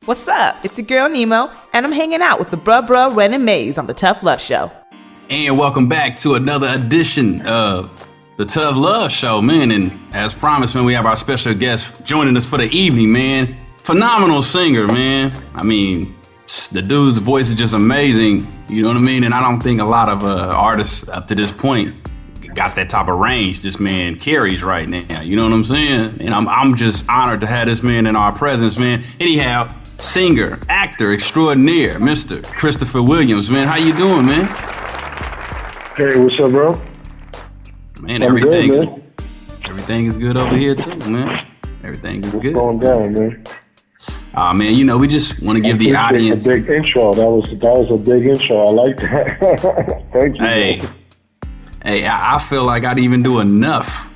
What's up? It's your girl Nemo, and I'm hanging out with the bruh Ren and Maze on the Tough Love Show. And welcome back to another edition of the Tough Love Show, man. And as promised, man, we have our special guest joining us for the evening, man. Phenomenal singer, man. I mean, the dude's voice is just amazing. You know what I mean? And I don't think a lot of artists up to this point got that type of range this man carries right now. You know what I'm saying? And I'm just honored to have this man in our presence, man. Anyhow, singer, actor extraordinaire, Mr. Christopher Williams, man. How you doing, man? Hey, what's up, bro? Man, everything is good over here too, man. Everything is good. What's going down, man? Man, you know, we just want to give the audience a big intro. That was a big intro. I like that. Thank you. Hey, I feel like I didn't even do enough.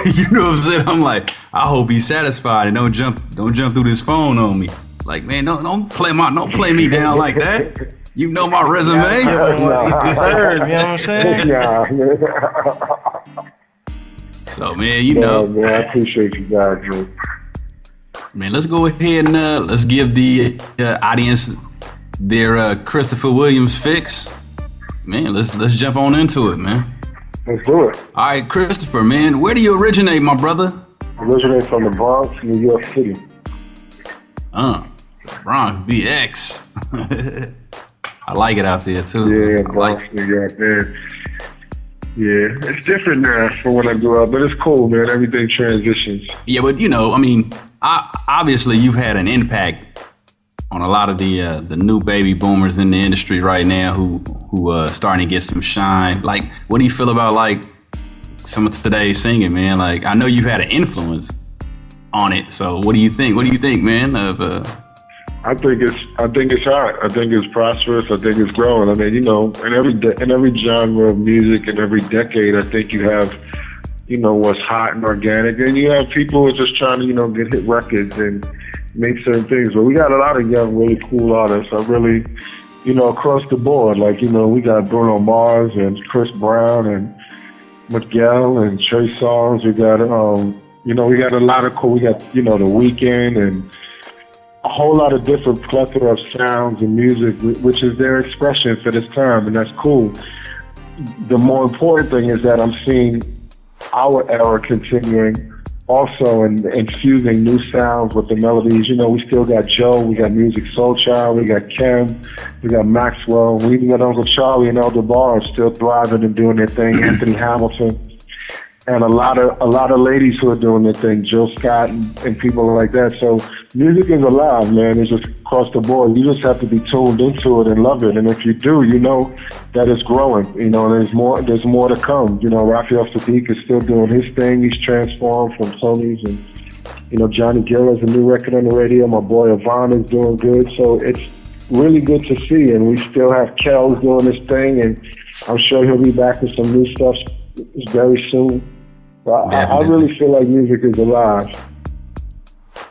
You know what I'm saying? I'm like, I hope he's satisfied and don't jump through this phone on me. Like, man, don't play me down like that. You know my resume. He deserves, you know what I'm saying? So, man, you know. Man, I appreciate you guys, man. Man, let's go ahead and let's give the audience their Christopher Williams fix. Man, let's jump on into it, man. Let's do it. All right, Christopher, man, where do you originate, my brother? I originate from the Bronx, New York City. Bronx, BX. I like it out there, too. Yeah, Bronx, New York, man. Yeah, it's different now from when I grew up, but it's cool, man. Everything transitions. Yeah, but, you know, I mean, obviously you've had an impact on a lot of the new baby boomers in the industry right now who starting to get some shine. Like, what do you feel about, like, some of today's singing, man? Like, I know you've had an influence on it, so what do you think? What do you think, man, of... I think it's hot. I think it's prosperous. I think it's growing. I mean, you know, in every genre of music, in every decade, I think you have, you know, what's hot and organic, and you have people who are just trying to, you know, get hit records and make certain things. But we got a lot of young, really cool artists. I really, you know, across the board. Like, you know, we got Bruno Mars and Chris Brown and Miguel and Trey Songz. We got, you know, we got a lot of cool. We got, you know, The Weeknd and a whole lot of different plethora of sounds and music, which is their expression for this time, and that's cool. The more important thing is that I'm seeing our era continuing also and infusing new sounds with the melodies. You know, we still got Joe, we got Music Soul Child, we got Kim, we got Maxwell, we even got Uncle Charlie and Elder Barr still thriving and doing their thing, Anthony Hamilton. And a lot of ladies who are doing their thing, Jill Scott and people like that. So music is alive, man. It's just across the board. You just have to be tuned into it and love it. And if you do, you know that it's growing. You know, there's more to come. You know, Raphael Sadiq is still doing his thing. He's transformed from Sony's, and you know, Johnny Gill has a new record on the radio. My boy Yvonne is doing good. So it's really good to see. And we still have Kells doing his thing, and I'm sure he'll be back with some new stuff very soon. I really feel like music is alive.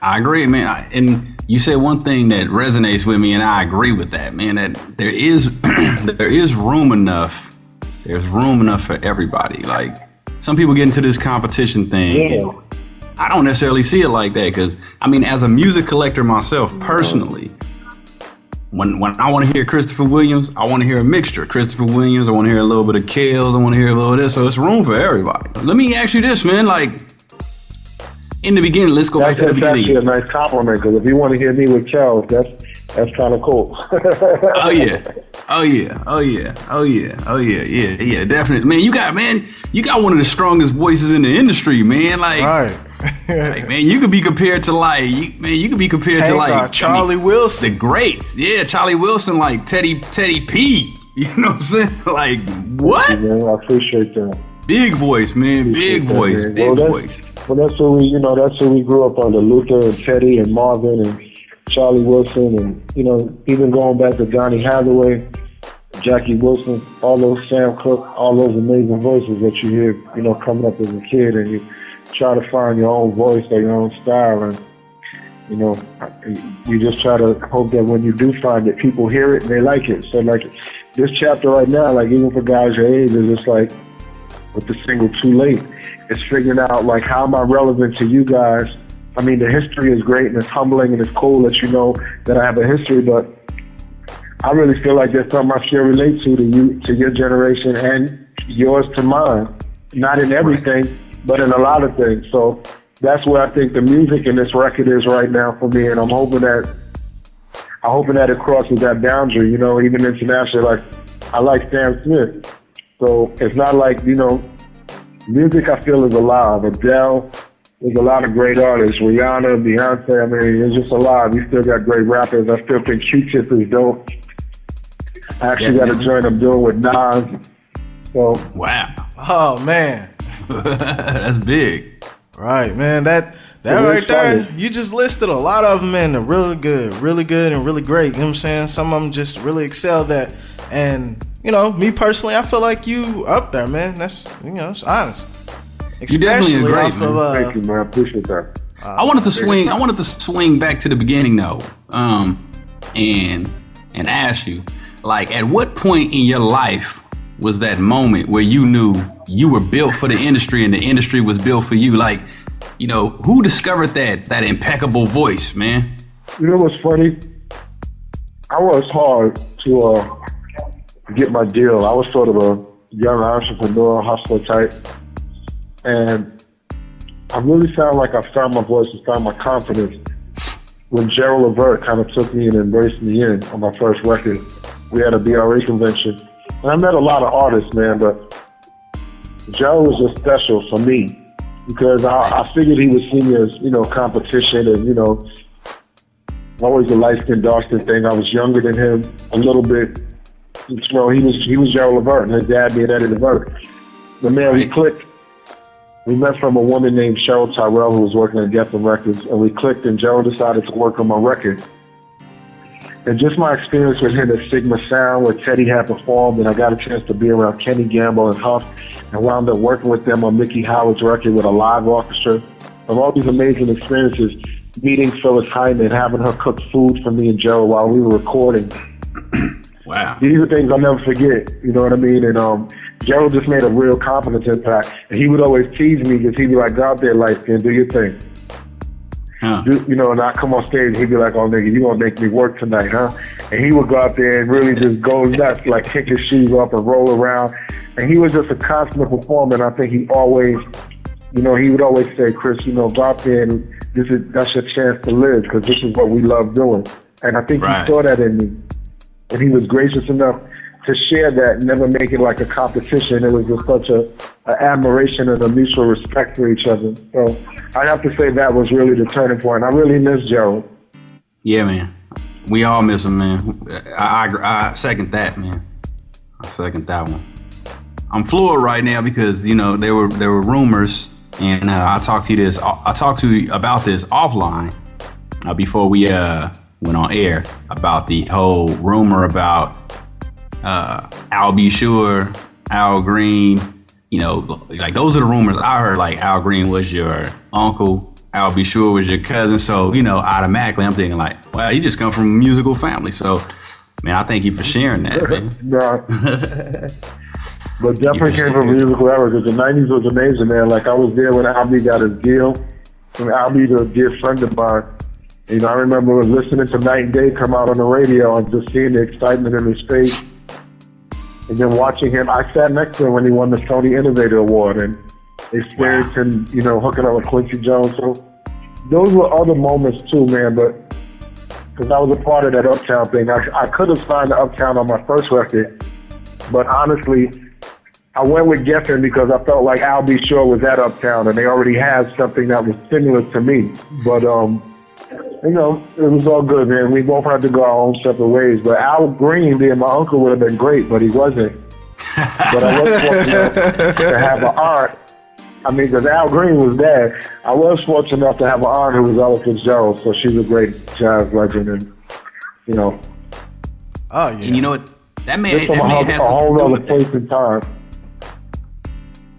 I agree, man. And you said one thing that resonates with me, and I agree with that, man. That there is room enough. There's room enough for everybody. Like, some people get into this competition thing. Yeah. And I don't necessarily see it like that, because I mean, as a music collector myself, personally, when I want to hear Christopher Williams, I want to hear a mixture. Christopher Williams, I want to hear a little bit of Kells, I want to hear a little of this. So it's room for everybody. Let me ask you this, man. Like, in the beginning, let's go back to the beginning. That's actually a nice compliment, because if you want to hear me with Kells, that's kind of cool. Oh yeah, definitely, man. You got one of the strongest voices in the industry, man. Like, right. Like, man, you could be compared to Charlie Wilson, the greats. Yeah, Charlie Wilson, like Teddy P. You know what I'm saying? Like, what? Thank you, man. I appreciate that. Big voice, man. Big voice. Well, that's what we grew up under. Luther and Teddy and Marvin and Charlie Wilson, and you know, even going back to Donny Hathaway, Jackie Wilson, all those Sam Cooke, all those amazing voices that you hear, you know, coming up as a kid, and you try to find your own voice or your own style, and you know, you just try to hope that when you do find it, people hear it and they like it. So like this chapter right now, like even for guys your age, is just like with the single Too Late, it's figuring out like, how am I relevant to you guys? I mean, the history is great and it's humbling and it's cool that, you know, that I have a history, but I really feel like there's something I still relate to you, to your generation, and yours to mine. Not in everything, but in a lot of things. So that's where I think the music in this record is right now for me, and I'm hoping that it crosses that boundary, you know, even internationally. Like, I like Sam Smith. So it's not like, you know, music I feel is alive. Adele, there's a lot of great artists. Rihanna, Beyonce, I mean, it's just alive. We still got great rappers. I still think Q-Tip is dope. I actually got a joint I'm doing with Nas. So, wow. Oh, man. That's big. Right, man. That right there, you just listed a lot of them, man. They're really good, and really great. You know what I'm saying? Some of them just really excelled at. And, you know, me personally, I feel like you up there, man. That's, you know, it's honest. You definitely are great, man. Thank you, man. I appreciate that. I wanted to swing back to the beginning though, and ask you, like, at what point in your life was that moment where you knew you were built for the industry and the industry was built for you? Like, you know, who discovered that impeccable voice, man? You know what's funny? I worked hard to get my deal. I was sort of a young entrepreneur, hustler type. And I really sound like I found my voice and found my confidence when Gerald Levert kind of took me and embraced me in on my first record. We had a BRA convention. And I met a lot of artists, man, but Gerald was just special for me because I figured he would see me as, you know, competition and, you know, always a light-skinned, dark-skinned thing. I was younger than him a little bit. You know, he was Gerald Levert, and his dad being Eddie Levert. The man, we clicked. We met from a woman named Cheryl Tyrell who was working at Geffen Records, and we clicked, and Gerald decided to work on my record. And just my experience with him at Sigma Sound, where Teddy had performed, and I got a chance to be around Kenny Gamble and Huff, and wound up working with them on Mickey Howard's record with a live orchestra. And all these amazing experiences, meeting Phyllis Hyman, having her cook food for me and Gerald while we were recording. Wow. These are things I'll never forget, you know what I mean? And Gerald just made a real confidence impact. And he would always tease me because he'd be like, go out there, light skin, do your thing. Huh. You know, and I come on stage, he'd be like, oh, nigga, you gonna make me work tonight, huh? And he would go out there and really just go nuts, like kick his shoes off and roll around. And he was just a constant performer. And I think he always, you know, he would always say, Chris, you know, go out there and that's your chance to live because this is what we love doing. And I think he saw that in me. And he was gracious enough to share that, never make it like a competition. It was just such an admiration and a mutual respect for each other. So I have to say that was really the turning point. I really miss Gerald. Yeah, man. We all miss him, man. I second that, man. I second that one. I'm floored right now because, you know, there were rumors, and I talked to you about this offline before we went on air about the whole rumor about Al B. Sure, Al Green. You know, like those are the rumors I heard. Like Al Green was your uncle, Al B. Sure was your cousin. So, you know, automatically I'm thinking like, well, you just come from a musical family. So, man, I thank you for sharing that, man. No. But definitely came from a musical era because the 90s was amazing, man. Like I was there when Al B got his deal. And Al B was a dear friend of mine. You know, I remember listening to Night and Day come out on the radio and just seeing the excitement in his face. And then watching him, I sat next to him when he won the Sony Innovator Award and experienced him, you know, hooking up with Quincy Jones. So those were other moments too, man, but because I was a part of that Uptown thing. I could have signed the Uptown on my first record, but honestly, I went with Geffen because I felt like Al B. Sure was at Uptown and they already had something that was similar to me. But, you know, it was all good, man. We both had to go our own separate ways. But Al Green being my uncle would have been great, but he wasn't. But I was fortunate to have an aunt. I mean, because Al Green was there. I was fortunate enough to have an aunt who was Ella Fitzgerald, so she's a great jazz legend, and you know. Oh yeah. And you know what? That man, just from a whole other place and time.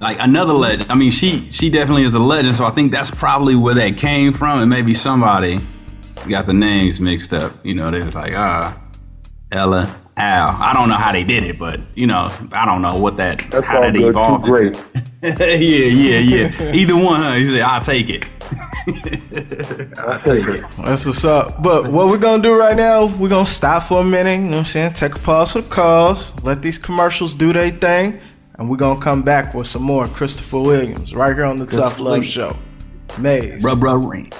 Like another legend. I mean, she definitely is a legend. So I think that's probably where that came from, and maybe somebody got the names mixed up. You know, they was like, Ella, Al. I don't know how they did it, but you know, I don't know what that's how that good. evolved. Great. Yeah. Either one, huh? He said, I'll take it. I take it. That's what's up. But what we're gonna do right now, we're gonna stop for a minute, you know what I'm saying? Take a pause for the calls, let these commercials do their thing, and we're gonna come back with some more Christopher Williams right here on the Tough Love Show. Maze. Bruh, Rain.